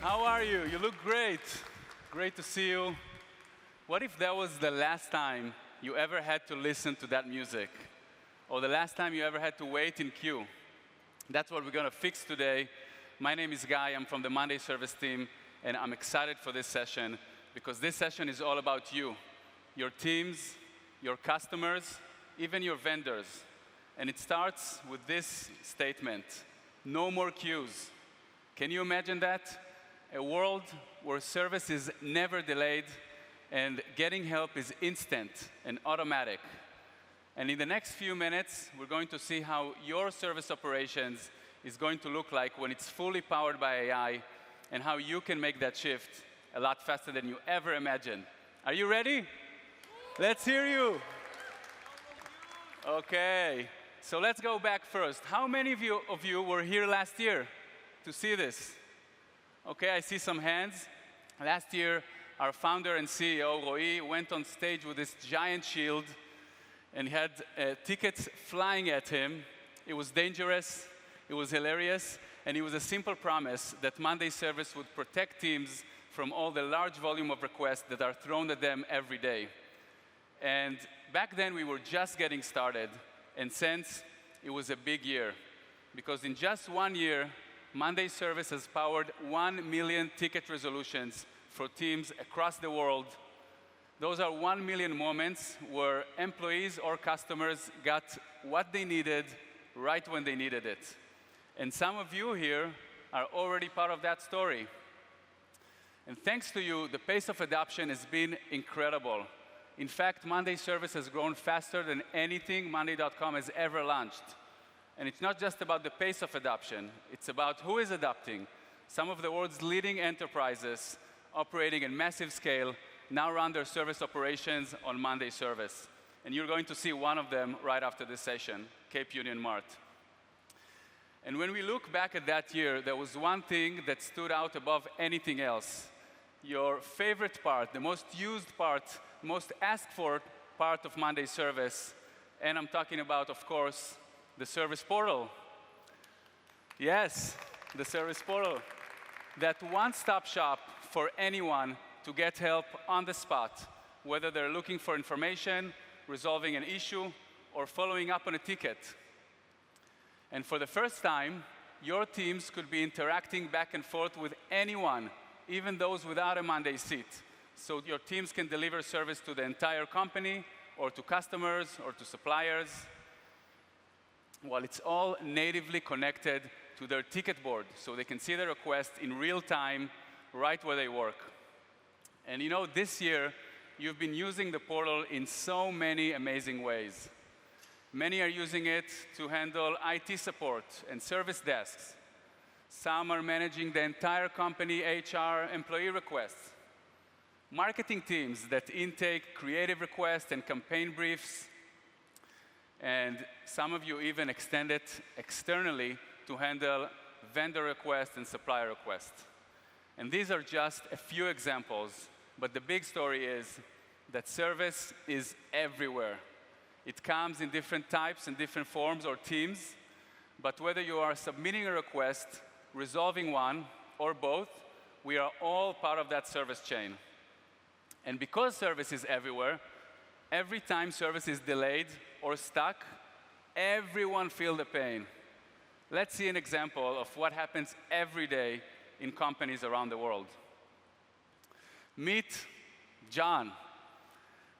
How are you? You look great. Great to see you. What if that was the last time you ever had to listen to that music? Or the last time you ever had to wait in queue? That's what we're going to fix today. My name is Guy. I'm from the Monday service team, and I'm excited for this session because this session is all about you, your teams, your customers, even your vendors. And it starts with this statement: no more queues. Can you imagine that? A world where service is never delayed and getting help is instant and automatic. And in the next few minutes, we're going to see how your service operations is going to look like when it's fully powered by AI and how you can make that shift a lot faster than you ever imagined. Are you ready? Let's hear you. OK, so let's go back first. How many of you were here last year to see this? OK, I see some hands. Last year, our founder and CEO, Roy, went on stage with this giant shield and he had tickets flying at him. It was dangerous, it was hilarious, and it was a simple promise that Monday service would protect teams from all the large volume of requests that are thrown at them every day. And back then, we were just getting started, and since it was a big year, because in just 1 year, Monday service has powered 1 million ticket resolutions for teams across the world. Those are 1 million moments where employees or customers got what they needed right when they needed it. And some of you here are already part of that story. And thanks to you, the pace of adoption has been incredible. In fact, Monday service has grown faster than anything Monday.com has ever launched. And it's not just about the pace of adoption. It's about who is adopting. Some of the world's leading enterprises operating at massive scale now run their service operations on Monday service. And you're going to see one of them right after this session, Cape Union Mart. And when we look back at that year, there was one thing that stood out above anything else. Your favorite part, the most used part, most asked for part of Monday service. And I'm talking about, of course, the service portal. Yes, the service portal. That one-stop shop for anyone to get help on the spot, whether they're looking for information, resolving an issue, or following up on a ticket. And for the first time, your teams could be interacting back and forth with anyone, even those without a Monday seat. So your teams can deliver service to the entire company, or to customers, or to suppliers. Well, it's all natively connected to their ticket board, so they can see the request in real time, right where they work. And you know, this year, you've been using the portal in so many amazing ways. Many are using it to handle IT support and service desks. Some are managing the entire company HR employee requests. Marketing teams that intake creative requests and campaign briefs. And some of you even extend it externally to handle vendor requests and supplier requests. And these are just a few examples, but the big story is that service is everywhere. It comes in different types and different forms or teams, but whether you are submitting a request, resolving one, or both, we are all part of that service chain. And because service is everywhere, every time service is delayed or stuck, everyone feels the pain. Let's see an example of what happens every day in companies around the world. Meet John.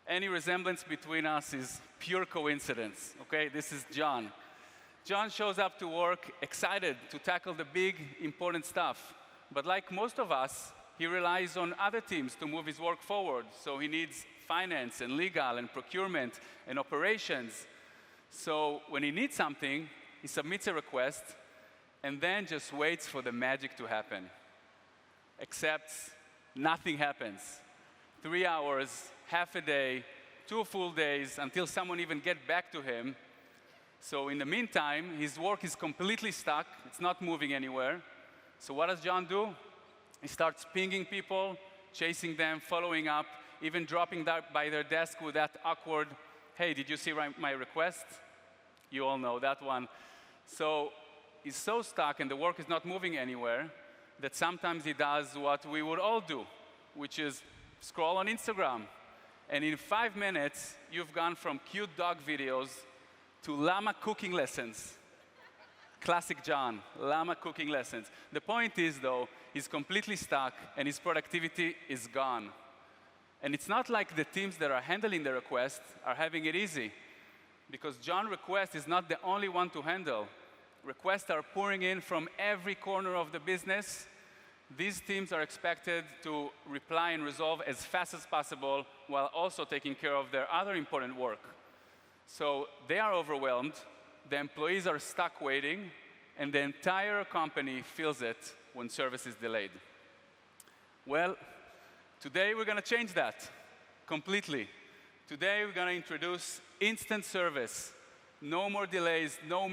Any resemblance between us is pure coincidence, OK? This is John. John shows up to work excited to tackle the big, important stuff. But like most of us, he relies on other teams to move his work forward. So he needs finance and legal and procurement and operations. So when he needs something, he submits a request and then just waits for the magic to happen. Except nothing happens. 3 hours, half a day, 2 full days, until someone even gets back to him. So in the meantime, his work is completely stuck. It's not moving anywhere. So what does John do? He starts pinging people, chasing them, following up, even dropping by their desk with that awkward, hey, did you see my request? You all know that one. So he's so stuck and the work is not moving anywhere that sometimes he does what we would all do, which is scroll on Instagram. And in 5 minutes, you've gone from cute dog videos to llama cooking lessons. Classic John, llama cooking lessons. The point is, though, he's completely stuck and his productivity is gone. And it's not like the teams that are handling the request are having it easy, because John request is not the only one to handle. Requests are pouring in from every corner of the business. These teams are expected to reply and resolve as fast as possible while also taking care of their other important work. So they are overwhelmed, the employees are stuck waiting, and the entire company feels it when service is delayed. Well, today we're going to change that completely. Today we're going to introduce instant service. No more delays, no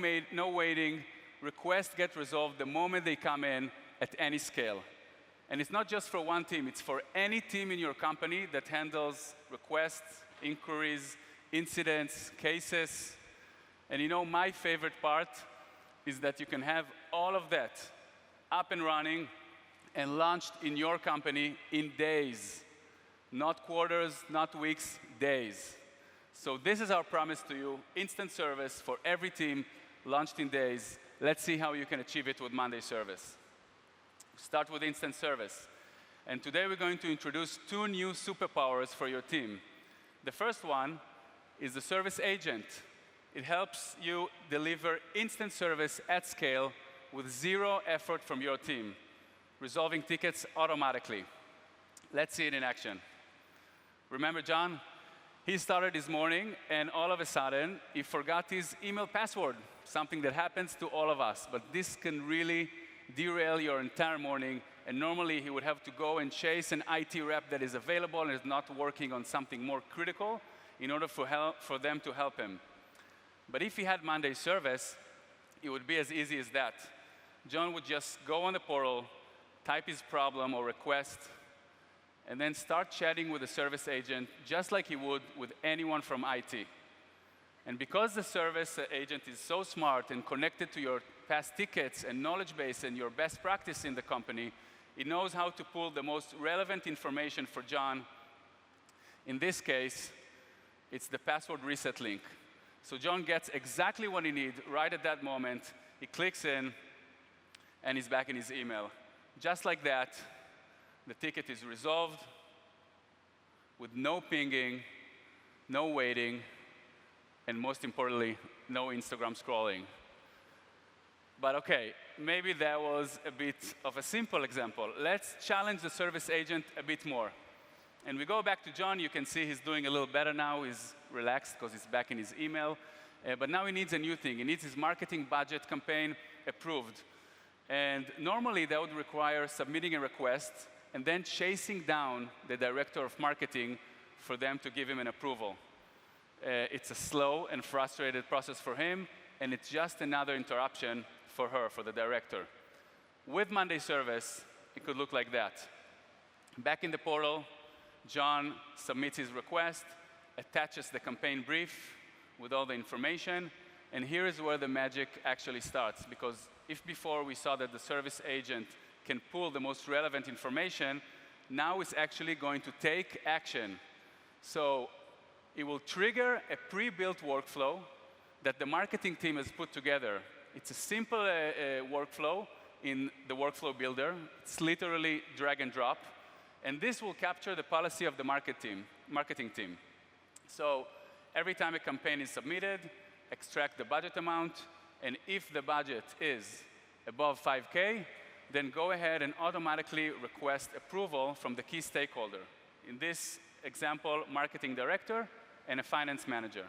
waiting. Requests get resolved the moment they come in at any scale. And it's not just for one team, it's for any team in your company that handles requests, inquiries, incidents, cases. And you know, my favorite part is that you can have all of that up and running and launched in your company in days. Not quarters, not weeks, days. So this is our promise to you, instant service for every team, launched in days. Let's see how you can achieve it with Monday service. Start with instant service. And today we're going to introduce 2 new superpowers for your team. The first one is the service agent. It helps you deliver instant service at scale with 0 effort from your team, resolving tickets automatically. Let's see it in action. Remember John? He started this morning, and all of a sudden, he forgot his email password, something that happens to all of us. But this can really derail your entire morning, and normally he would have to go and chase an IT rep that is available and is not working on something more critical in order for them to help him. But if he had Monday service, it would be as easy as that. John would just go on the portal, type his problem or request, and then start chatting with the service agent just like he would with anyone from IT. And because the service agent is so smart and connected to your past tickets and knowledge base and your best practice in the company, it knows how to pull the most relevant information for John. In this case, it's the password reset link. So John gets exactly what he needs right at that moment. He clicks in, and he's back in his email. Just like that, the ticket is resolved with no pinging, no waiting, and most importantly, no Instagram scrolling. But okay, maybe that was a bit of a simple example. Let's challenge the service agent a bit more. And we go back to John. You can see he's doing a little better now. He's relaxed because he's back in his email. But now he needs a new thing. He needs his marketing budget campaign approved. And normally that would require submitting a request and then chasing down the director of marketing for them to give him an approval. It's a slow and frustrated process for him, and it's just another interruption for her, for the director. With Monday service, it could look like that. Back in the portal, John submits his request, attaches the campaign brief with all the information, and here is where the magic actually starts. Because if before we saw that the service agent can pull the most relevant information, now it's actually going to take action. So it will trigger a pre-built workflow that the marketing team has put together. It's a simple workflow in the workflow builder. It's literally drag and drop. And this will capture the policy of the marketing team. So every time a campaign is submitted, extract the budget amount, and if the budget is above 5K, then go ahead and automatically request approval from the key stakeholder. In this example, marketing director and a finance manager.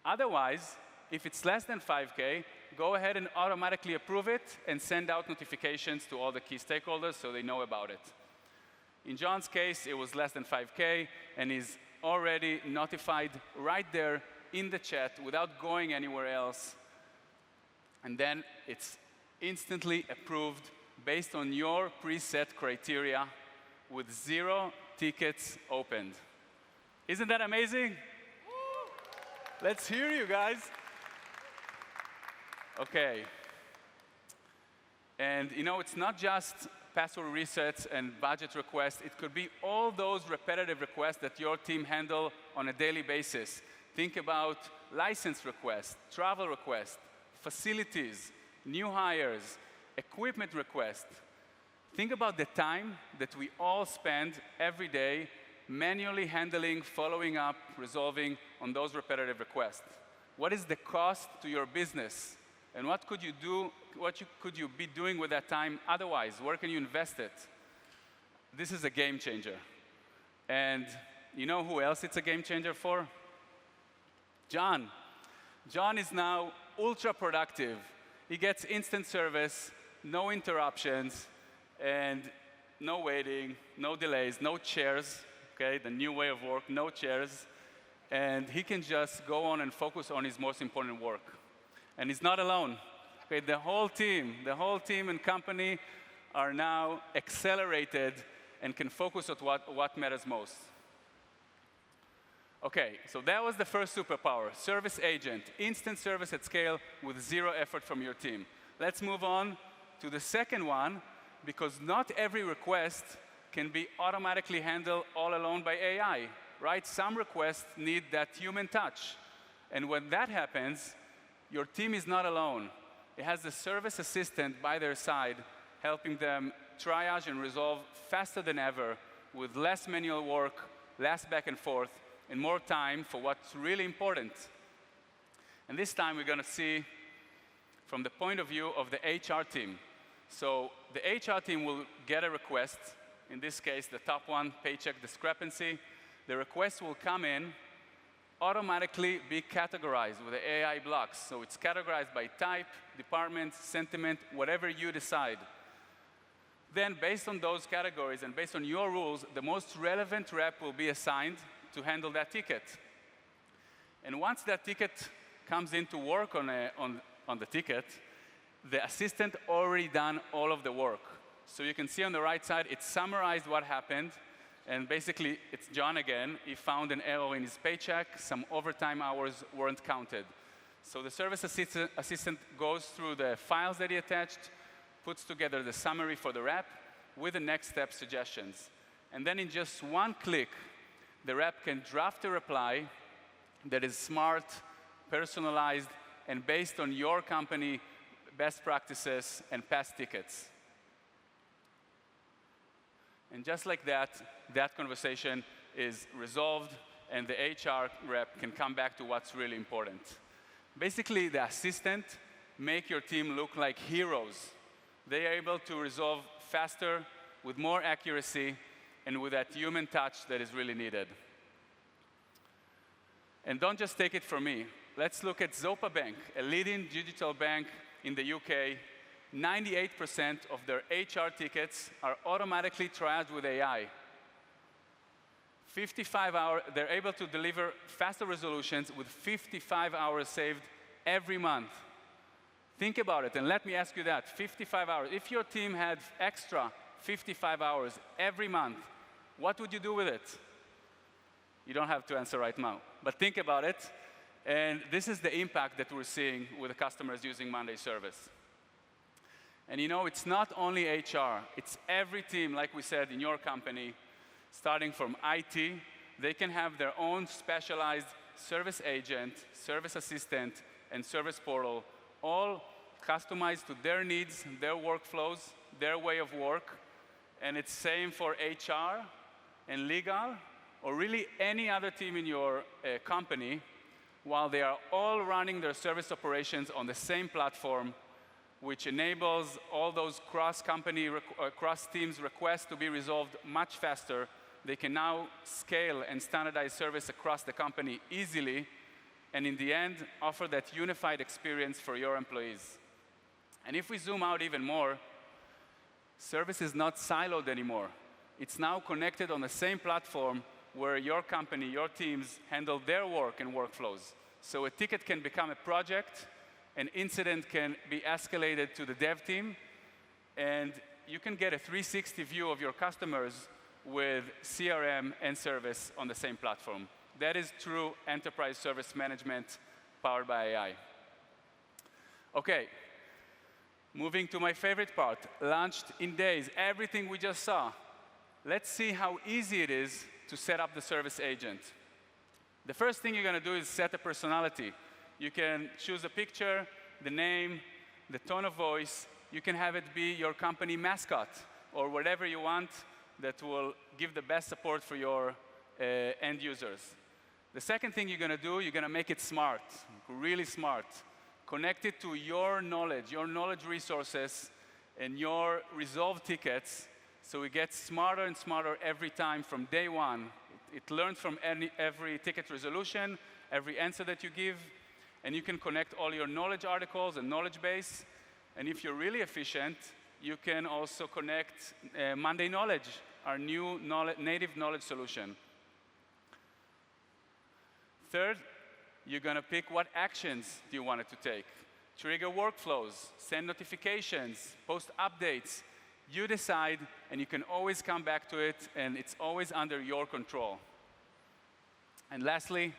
Otherwise, if it's less than 5K, go ahead and automatically approve it and send out notifications to all the key stakeholders so they know about it. In John's case, it was less than 5K, and he's already notified right there in the chat without going anywhere else. And then it's instantly approved based on your preset criteria with 0 tickets opened. Isn't that amazing? Let's hear you guys. Okay. And you know, it's not just password resets and budget requests. It could be all those repetitive requests that your team handle on a daily basis. Think about license requests, travel requests, facilities, new hires, equipment requests. Think about the time that we all spend every day manually handling, following up, resolving on those repetitive requests. What is the cost to your business? And what could you do, could you be doing with that time otherwise? Where can you invest it? This is a game changer. And you know who else it's a game changer for? John. John is now ultra productive. He gets instant service, no interruptions, and no waiting, no delays, no chairs, okay? The new way of work, no chairs. And he can just go on and focus on his most important work. And he's not alone. Okay, the whole team and company are now accelerated and can focus on what matters most. Okay, so that was the first superpower, service agent, instant service at scale with zero effort from your team. Let's move on to the second one, because not every request can be automatically handled all alone by AI, right? Some requests need that human touch. And when that happens, your team is not alone. It has the service assistant by their side, helping them triage and resolve faster than ever with less manual work, less back and forth, and more time for what's really important. And this time we're going to see from the point of view of the HR team. So the HR team will get a request, in this case the top one, paycheck discrepancy. The request will come in, automatically be categorized with the AI blocks. So it's categorized by type, department, sentiment, whatever you decide. Then based on those categories and based on your rules, the most relevant rep will be assigned to handle that ticket. And once that ticket comes into work on the ticket, the assistant already done all of the work. So you can see on the right side, it summarized what happened. And basically, it's John again. He found an error in his paycheck. Some overtime hours weren't counted. So the service assistant goes through the files that he attached, puts together the summary for the rep with the next step suggestions. And then in just one click, the rep can draft a reply that is smart, personalized, and based on your company best practices and past tickets. And just like that, that conversation is resolved, and the HR rep can come back to what's really important. Basically, the assistant make your team look like heroes. They are able to resolve faster, with more accuracy, and with that human touch that is really needed. And don't just take it from me. Let's look at Zopa Bank, a leading digital bank in the UK. 98% of their HR tickets are automatically triaged with AI. 55 hours, they're able to deliver faster resolutions with 55 hours saved every month. Think about it, and let me ask you that, 55 hours. If your team had extra 55 hours every month, what would you do with it? You don't have to answer right now, but think about it. And this is the impact that we're seeing with the customers using Monday Service. And you know, it's not only HR, it's every team, like we said, in your company, starting from IT. They can have their own specialized service agent, service assistant, and service portal, all customized to their needs, their workflows, their way of work. And it's same for HR and legal, or really any other team in your company, while they are all running their service operations on the same platform, which enables all those cross-company, cross-teams requests to be resolved much faster. They can now scale and standardize service across the company easily, and in the end, offer that unified experience for your employees. And if we zoom out even more, service is not siloed anymore. It's now connected on the same platform where your company, your teams handle their work and workflows. So a ticket can become a project, an incident can be escalated to the dev team, and you can get a 360 view of your customers with CRM and service on the same platform. That is true enterprise service management powered by AI. Okay, Moving to my favorite part, launched in days, everything we just saw. Let's see how easy it is to set up the service agent. The first thing you're going to do is set a personality. You can choose a picture, the name, the tone of voice. You can have it be your company mascot or whatever you want that will give the best support for your end users. The second thing you're going to do, you're going to make it smart, really smart. Connect it to your knowledge resources, and your resolved tickets, so it gets smarter and smarter every time from day one. It learns from every ticket resolution, every answer that you give, and you can connect all your knowledge articles and knowledge base. And if you're really efficient, you can also connect Monday Knowledge, our new native knowledge solution. Third, you're going to pick what actions do you want it to take. Trigger workflows, send notifications, post updates. You decide, and you can always come back to it, and it's always under your control. And lastly,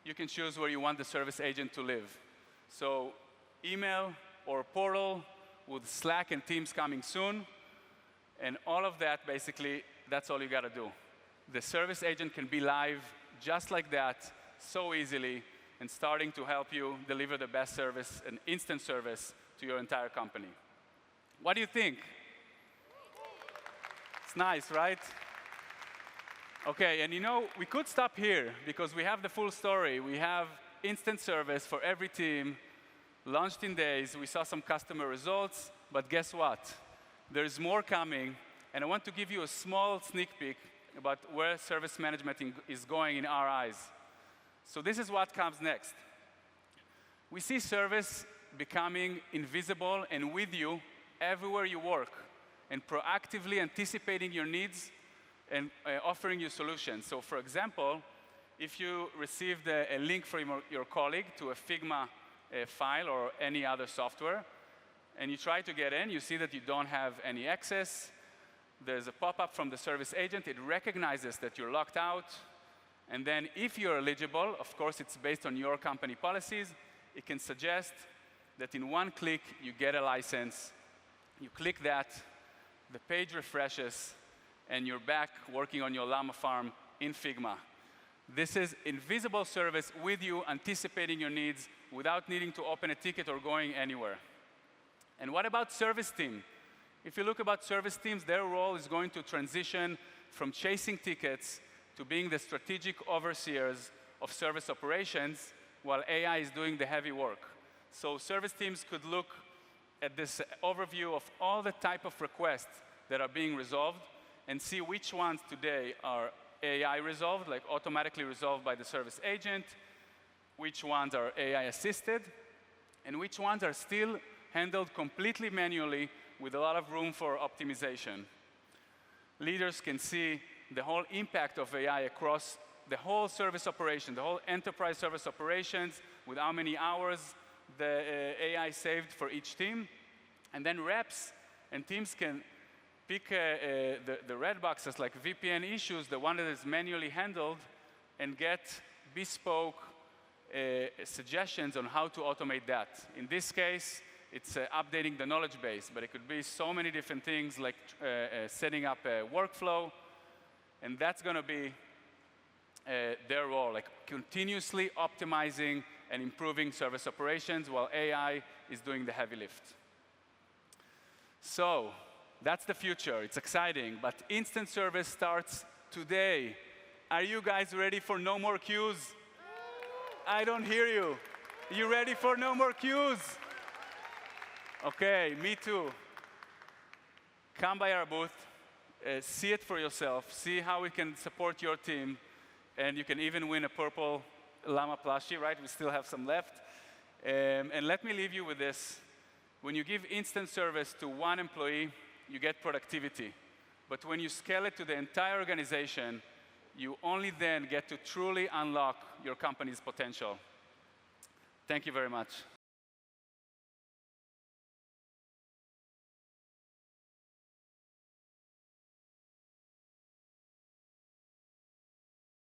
you can choose where you want the service agent to live. So email or portal with Slack and Teams coming soon. And all of that, basically, that's all you got to do. The service agent can be live just like that, so easily, and starting to help you deliver the best service and instant service to your entire company. What do you think? It's nice, right? OK, and you know, we could stop here because we have the full story. We have instant service for every team, launched in days. We saw some customer results, but guess what? There's more coming, and I want to give you a small sneak peek about where service management is going in our eyes. So this is what comes next. We see service becoming invisible and with you everywhere you work, and proactively anticipating your needs and offering you solutions. So for example, if you received a link from your colleague to a Figma file or any other software, and you try to get in, you see that you don't have any access. There's a pop-up from the service agent. It recognizes that you're locked out. And then if you're eligible, of course, it's based on your company policies, it can suggest that in one click, you get a license. You click that, the page refreshes, and you're back working on your llama farm in Figma. This is invisible service with you, anticipating your needs without needing to open a ticket or going anywhere. And what about service team? If you look about service teams, their role is going to transition from chasing tickets to being the strategic overseers of service operations, while AI is doing the heavy work. So service teams could look at this overview of all the type of requests that are being resolved and see which ones today are AI resolved, like automatically resolved by the service agent, which ones are AI assisted, and which ones are still handled completely manually with a lot of room for optimization. Leaders can see the whole impact of AI across the whole service operation, the whole enterprise service operations, with how many hours the AI saved for each team. And then reps and teams can pick the red boxes like VPN issues, the one that is manually handled, and get bespoke suggestions on how to automate that. In this case, it's updating the knowledge base, but it could be so many different things like setting up a workflow. And that's going to be their role, like continuously optimizing and improving service operations while AI is doing the heavy lift. So that's the future. It's exciting. But instant service starts today. Are you guys ready for no more queues? I don't hear you. You ready for no more queues? OK, me too. Come by our booth. See it for yourself. See how we can support your team. And you can even win a purple llama plushie, right? We still have some left. And let me leave you with this. When you give instant service to one employee, you get productivity. But when you scale it to the entire organization, you only then get to truly unlock your company's potential. Thank you very much.